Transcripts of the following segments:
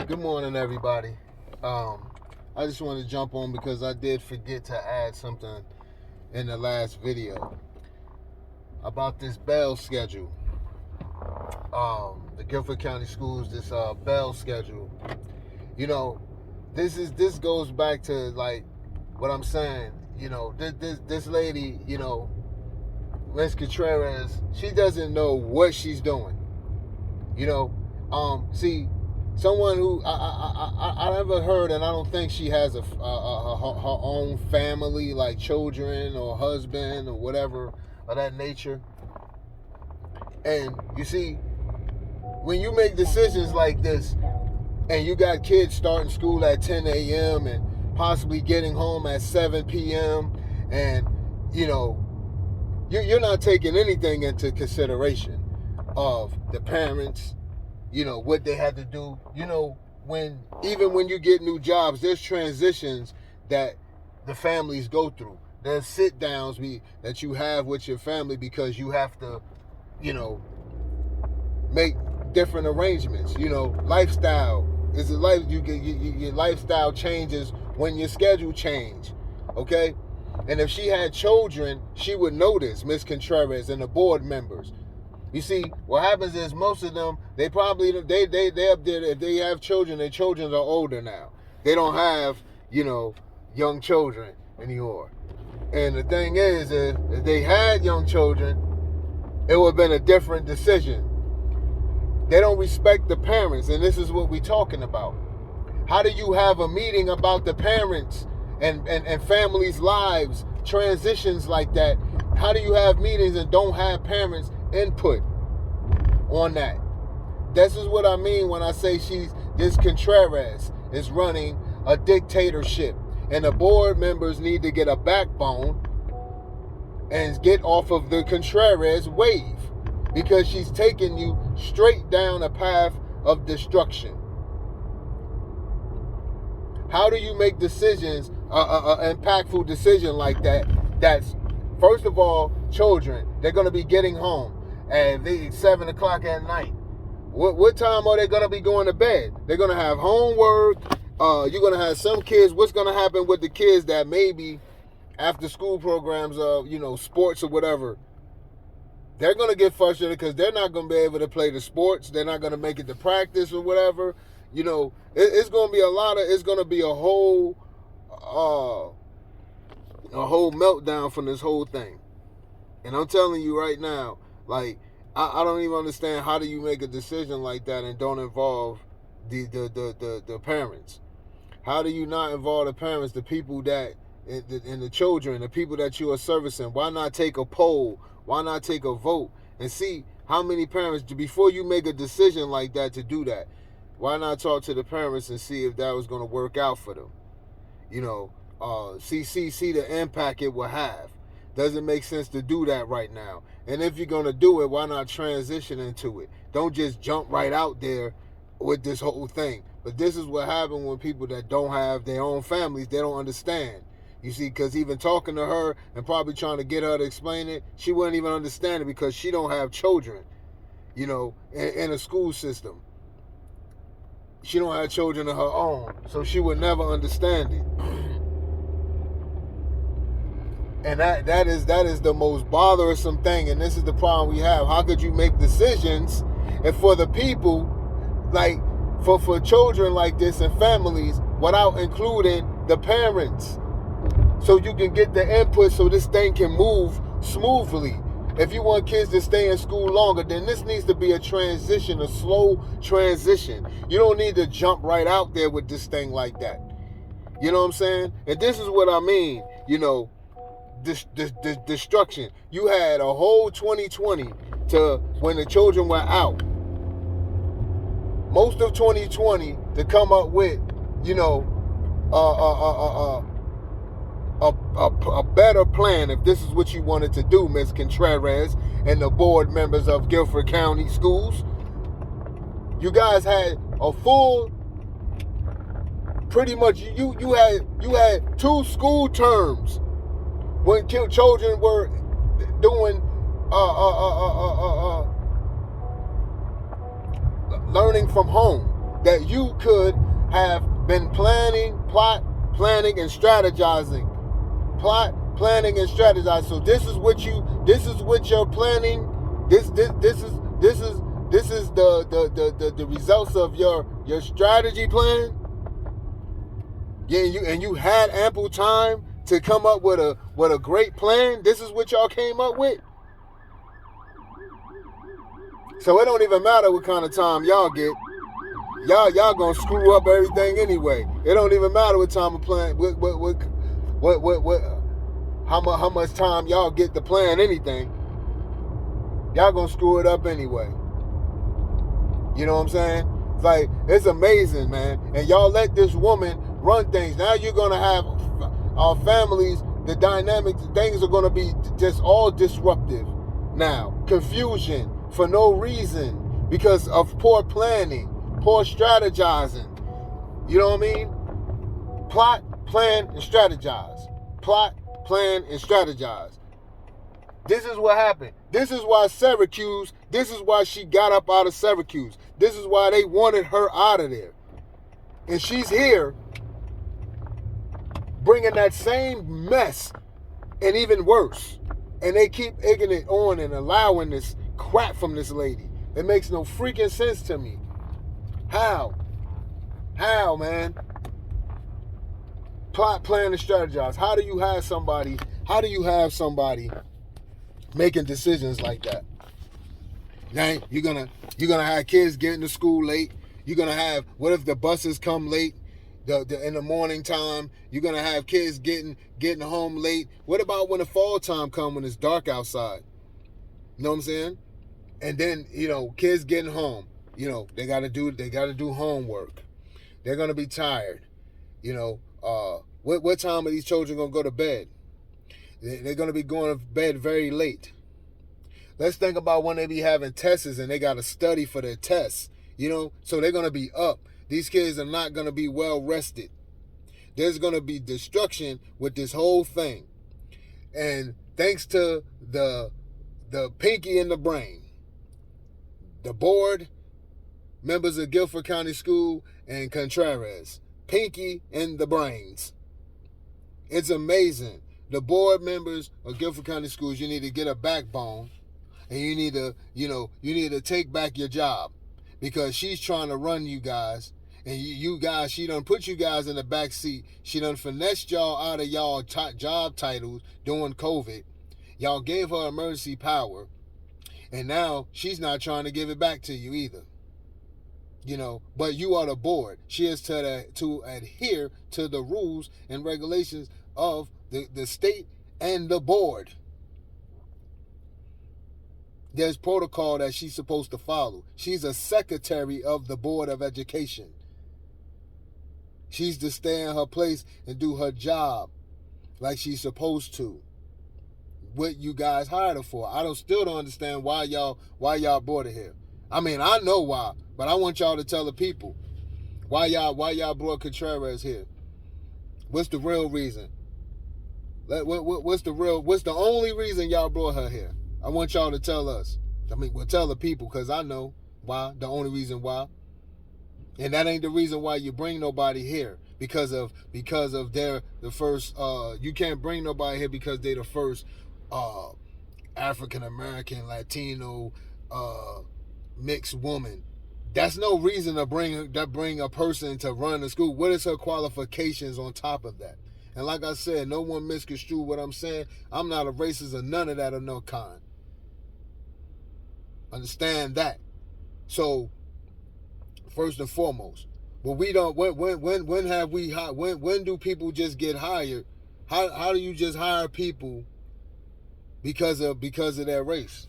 Good morning, everybody. I just want to jump on because I did forget to add something in the last video about this bell schedule. The Guilford County Schools, this bell schedule. You know, this goes back to like what I'm saying. This lady, Miss Contreras, she doesn't know what she's doing. See, someone who I never heard, and I don't think she has her own family, like children or husband or whatever of that nature. And you see, when you make decisions like this, and you got kids starting school at 10 a.m. and possibly getting home at 7 p.m. and you're not taking anything into consideration of the parents, what they had to do. Even when you get new jobs, there's transitions that the families go through. There's sit downs that you have with your family because you have to, make different arrangements. Lifestyle is a life. Your lifestyle changes when your schedule change. Okay, and if she had children, she would notice, Miss Contreras and the board members. You see, what happens is most of them, they up there, if they have children, their children are older now. They don't have, young children anymore. And the thing is, if they had young children, it would have been a different decision. They don't respect the parents, and this is what we're talking about. How do you have a meeting about the parents and families' lives, transitions like that? How do you have meetings and don't have parents' input on that? This is what I mean when I say this Contreras is running a dictatorship, and the board members need to get a backbone and get off of the Contreras wave, because she's taking you straight down a path of destruction. How do you make decisions, impactful decision like that? That's, first of all, children. They're going to be getting home at 7 o'clock at night. What time are they going to be going to bed? They're going to have homework. You're going to have some kids. What's going to happen with the kids that maybe after school programs, sports or whatever? They're going to get frustrated because they're not going to be able to play the sports. They're not going to make it to practice or whatever. It's going to be it's going to be a whole meltdown from this whole thing. And I'm telling you right now, like, I don't even understand how do you make a decision like that and don't involve the parents. How do you not involve the parents, the people that, and the children, the people that you are servicing? Why not take a poll? Why not take a vote and see how many parents, before you make a decision like that to do that, why not talk to the parents and see if that was going to work out for them? See the impact it will have. Doesn't make sense to do that right now. And if you're going to do it, why not transition into it? Don't just jump right out there with this whole thing. But this is what happens when people that don't have their own families, they don't understand. You see, because even talking to her and probably trying to get her to explain it, she wouldn't even understand it because she don't have children, in a school system. She don't have children of her own, so she would never understand it. And that is the most bothersome thing, and this is the problem we have. How could you make decisions and for the people, like for children like this and families, without including the parents? So you can get the input so this thing can move smoothly. If you want kids to stay in school longer, then this needs to be a transition, a slow transition. You don't need to jump right out there with this thing like that. You know what I'm saying? And this is what I mean, destruction. You had a whole 2020 to when the children were out. Most of 2020 to come up with, a better plan if this is what you wanted to do, Ms. Contreras and the board members of Guilford County Schools. You guys had a full, pretty much, you had 2 school terms when children were doing learning from home. that you could have been planning, planning, and strategizing. Plot, planning, and strategizing. So this is what you're planning. This is the results of your strategy plan. Yeah, you had ample time to come up with a great plan. This is what y'all came up with. So it don't even matter what kind of time y'all get. Y'all gonna screw up everything anyway. It don't even matter what time of plan. How much time y'all get to plan anything. Y'all gonna screw it up anyway. You know what I'm saying? It's like, it's amazing, man. And y'all let this woman run things. Now you're gonna have our families, the dynamics, things are gonna be just all disruptive now. Confusion for no reason because of poor planning, poor strategizing. You know what I mean? Plot, plan, and strategize. Plot, plan, and strategize. This is what happened. This is why Syracuse, this is why she got up out of Syracuse. This is why they wanted her out of there. And she's here bringing that same mess and even worse. And they keep egging it on and allowing this crap from this lady. It makes no freaking sense to me. How? How, man? Plot, plan, and strategize. How do you have somebody making decisions like that? Now you're gonna have kids getting to school late. You're gonna have, what if the buses come late in the morning time? You're gonna have kids getting home late. What about when the fall time comes, when it's dark outside? You know what I'm saying? And then, kids getting home, they gotta do homework. They're gonna be tired. What time are these children gonna go to bed? They're gonna be going to bed very late. Let's think about when they be having tests and they got to study for their tests, so they're going to be up. These kids are not going to be well rested. There's going to be destruction with this whole thing. And thanks to the pinky in the brain, the board, members of Guilford County School, and Contreras, pinky in the brains. It's amazing. The board members of Guilford County Schools, you need to get a backbone. And you need to take back your job, because she's trying to run you guys. And you guys, she done put you guys in the back seat. She done finessed y'all out of y'all job titles during COVID. Y'all gave her emergency power. And now she's not trying to give it back to you either. But you are the board. She is to adhere to the rules and regulations of the state and the board. There's protocol that she's supposed to follow. She's a secretary of the Board of Education. She's to stay in her place and do her job like she's supposed to. What you guys hired her for. I still don't understand why y'all brought her here. I mean, I know why, but I want y'all to tell the people why y'all brought Contreras here. What's the real reason? What's the only reason y'all brought her here? I want y'all to tell us. Tell the people, because I know why, the only reason why. And that ain't the reason why you bring nobody here. Because of they're the first, you can't bring nobody here because they're the first African American, Latino, mixed woman. That's no reason to bring a person to run the school. What is her qualifications on top of that? And like I said, no one misconstrue what I'm saying. I'm not a racist or none of that of no kind. Understand that. So, first and foremost, but we don't. When do people just get hired? How do you just hire people because of their race?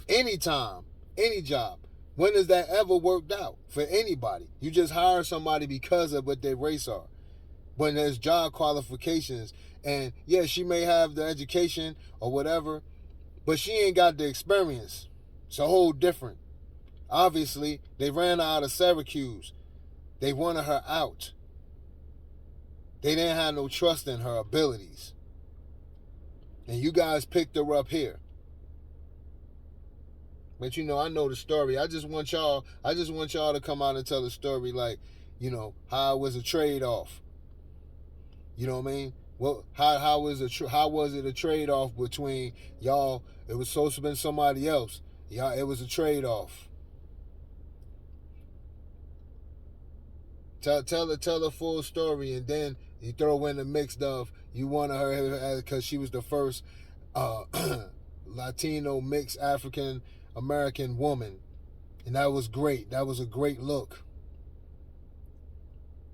Anytime, any job. When has that ever worked out for anybody? You just hire somebody because of what their race are. When there's job qualifications, and yeah, she may have the education or whatever, but she ain't got the experience. It's a whole different. Obviously, they ran her out of Syracuse. They wanted her out. They didn't have no trust in her abilities. And you guys picked her up here. But I know the story. I just want y'all to come out and tell the story, like, how it was a trade off. You know what I mean? Well, how was it a trade off between y'all? It was supposed to have been somebody else. Y'all, it was a trade off. Tell the full story, and then you throw in the mix of you wanted her because she was the first Latino mixed African American woman, and that was great. That was a great look.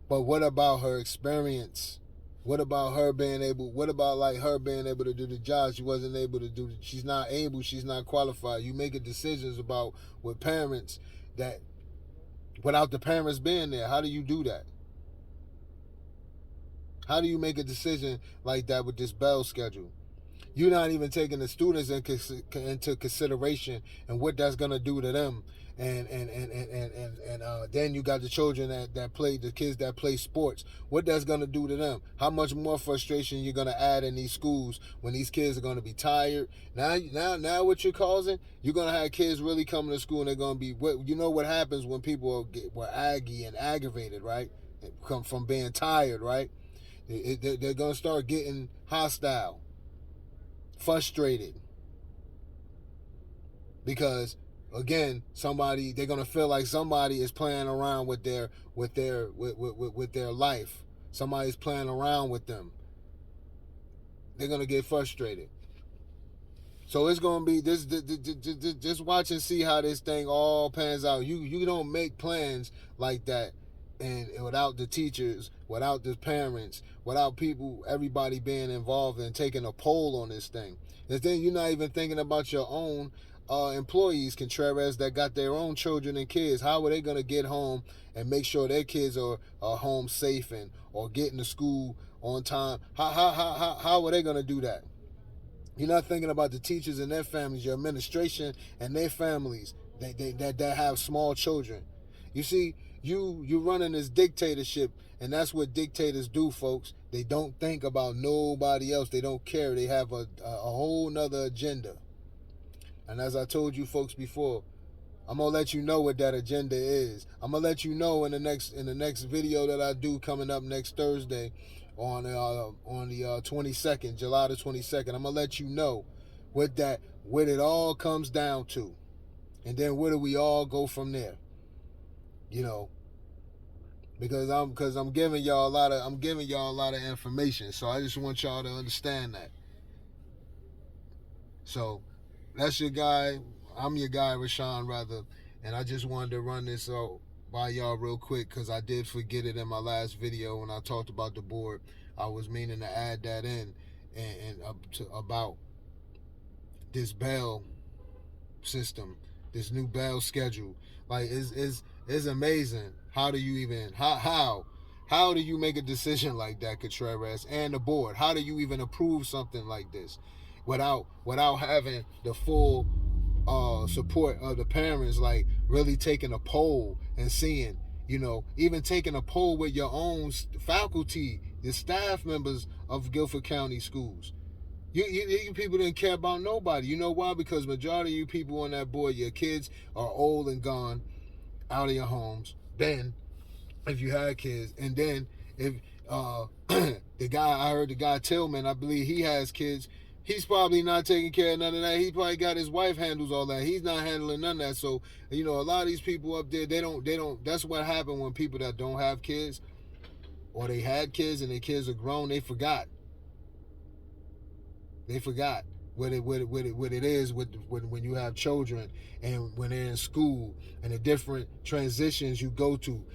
But what about her experience? What about her being able? What about her being able to do the job? She wasn't able to do. She's not able. She's not qualified. You making decisions about with parents that without the parents being there. How do you do that? How do you make a decision like that with this Bell schedule? You're not even taking the students into consideration and what that's gonna do to them, and then you got the children that play, the kids that play sports. What that's gonna do to them? How much more frustration you're gonna add in these schools when these kids are gonna be tired? Now, what you're causing? You're gonna have kids really coming to school and they're gonna be what? You know what happens when people were aggy and aggravated, right? Come from being tired, right? They're gonna start getting hostile, frustrated, because again, they're gonna feel like somebody is playing around with their life. Somebody's playing around with them. They're gonna get frustrated. So it's gonna be this. Just watch and see how this thing all pans out. You don't make plans like that, and without the teachers, without the parents, without everybody being involved and taking a poll on this thing. And then you're not even thinking about your own employees, Contreras, that got their own children and kids. How are they gonna get home and make sure their kids are home safe or getting to school on time? How are they gonna do that? You're not thinking about the teachers and their families, your administration and their families that have small children. You see, you running this dictatorship, and that's what dictators do, folks. They don't think about nobody else. They don't care. They have a whole nother agenda. And as I told you folks before, I'm gonna let you know what that agenda is. I'm gonna let you know in the next video that I do coming up next Thursday, on the 22nd, July the 22nd. I'm gonna let you know what it all comes down to, and then where do we all go from there? Because I'm giving y'all a lot of information, so I just want y'all to understand that. So that's your guy. I'm your guy, Rashawn, rather. And I just wanted to run this out by y'all real quick because I did forget it in my last video when I talked about the board. I was meaning to add that in and about this Bell system, this new Bell schedule. Like, it's amazing. How do you even how do you make a decision like that, Contreras, and the board? How do you even approve something like this without having the full support of the parents, like really taking a poll and seeing, even taking a poll with your own faculty, the staff members of Guilford County schools. You people didn't care about nobody. You know why? Because majority of you people on that board, your kids are old and gone, out of your homes. Then, if you had kids, and then if I heard the guy Tillman, I believe he has kids. He's probably not taking care of none of that. He probably got his wife handles all that. He's not handling none of that. So, a lot of these people up there, they don't. That's what happened when people that don't have kids, or they had kids and their kids are grown, they forgot. They forgot what it is when you have children and when they're in school, and the different transitions you go to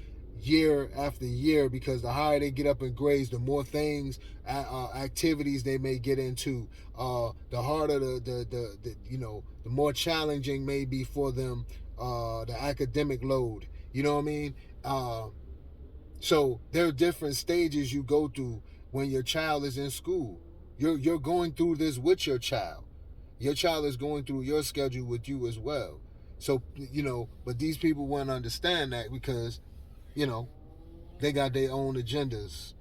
year after year, because the higher they get up in grades, the more things, activities they may get into, the harder the more challenging may be for them, the academic load. You know what I mean? So there are different stages you go through when your child is in school. You're going through this with your child. Your child is going through your schedule with you as well. So, but these people won't understand that because, they got their own agendas.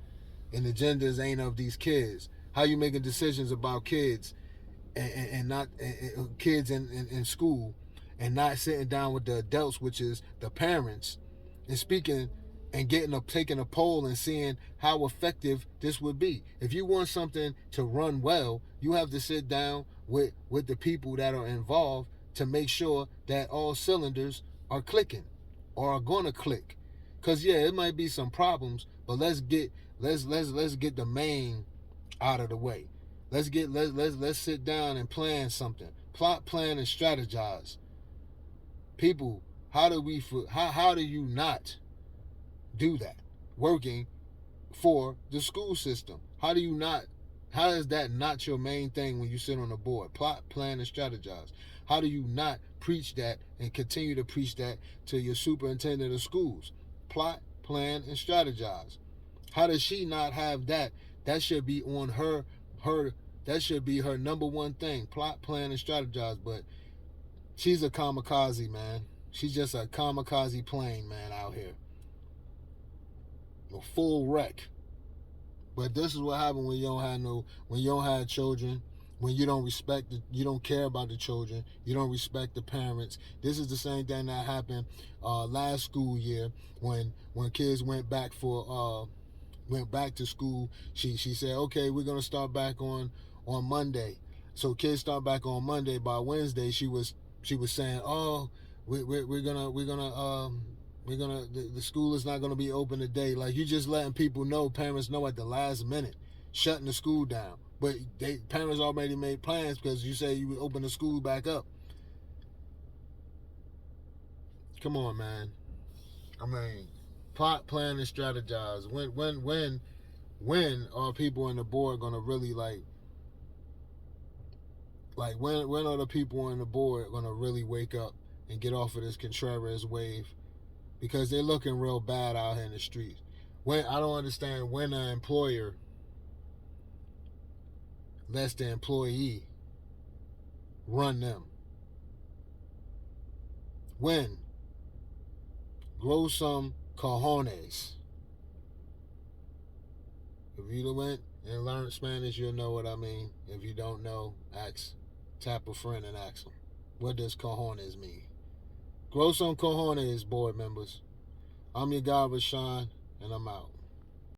And agendas ain't of these kids. How you making decisions about kids and not kids in school, and not sitting down with the adults, which is the parents, and speaking and taking a poll and seeing how effective this would be. If you want something to run well, you have to sit down with the people that are involved to make sure that all cylinders are clicking or are gonna click. Cause yeah, it might be some problems, but let's get the main out of the way. Let's sit down and plan something. Plot, plan, and strategize. People, how do you not do that? Working for the school system. How is that not your main thing when you sit on the board? Plot, plan, and strategize. How do you not preach that and continue to preach that to your superintendent of schools? Plot, plan, and strategize. How does she not have that? That should be on her that should be her number one thing. Plot, plan, and strategize. But she's a kamikaze, man. She's just a kamikaze plane, man, out here. A full wreck. But this is what happened when you don't have children, when you don't care about the children, you don't respect the parents. This is the same thing that happened last school year when kids went back to school. She said, okay, we're gonna start back on Monday. So kids start back on Monday. By Wednesday, she was saying, oh, we're gonna the school is not gonna be open today. Like, you just letting people know, parents know at the last minute, shutting the school down. But parents already made plans because you say you would open the school back up. Come on, man. I mean, plot, plan, and strategize. When are people on the board gonna really like when are the people on the board gonna really wake up and get off of this Contreras wave? Because they're looking real bad out here in the streets. When I don't understand when an employer lets the employee run them. When? Grow some cojones. If you went and learned Spanish, you'll know what I mean. If you don't know, tap a friend and ask them. What does cojones mean? Grow some cojones, board members. I'm your guy, Rashawn, and I'm out.